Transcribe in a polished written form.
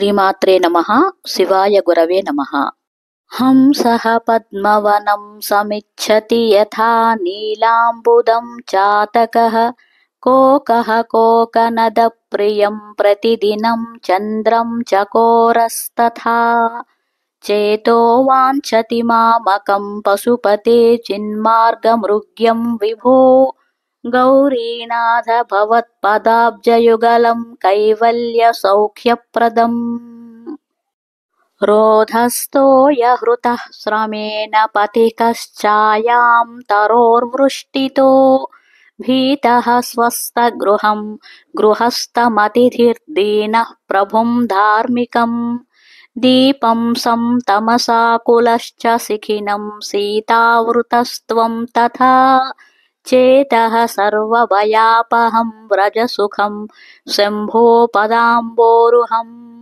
శ్రీమాత్రే నమః. శివాయ గురవే నమః. హంసః పద్మవనం సమిచ్చతి యథా నీలాంబుదం చాతకః కోకః కోకనదప్రియం ప్రతిదినం చంద్రం చకోరస్తథా చేతో వాంఛతి మామకం పశుపతే చిన్మార్గమృగ్యం విభో గౌరీనాథ భవత్పదాబ్జయుగలం కైవల్యసౌఖ్యప్రదम्. రోధస్థో యహృతః శ్రమేణ పథికశ్చాయాం తరోర్వృష్టితో భీతః స్వస్థగృహం గృహస్థమతిథిర్దీనః ప్రభుం ధార్మికం దీపం సంతమసాకులశ్చ శిఖినం సీతావృతస్త్వం తథా చేతః సర్వభయాపహం వ్రజసుఖం శంభో పదాంబోరుహం.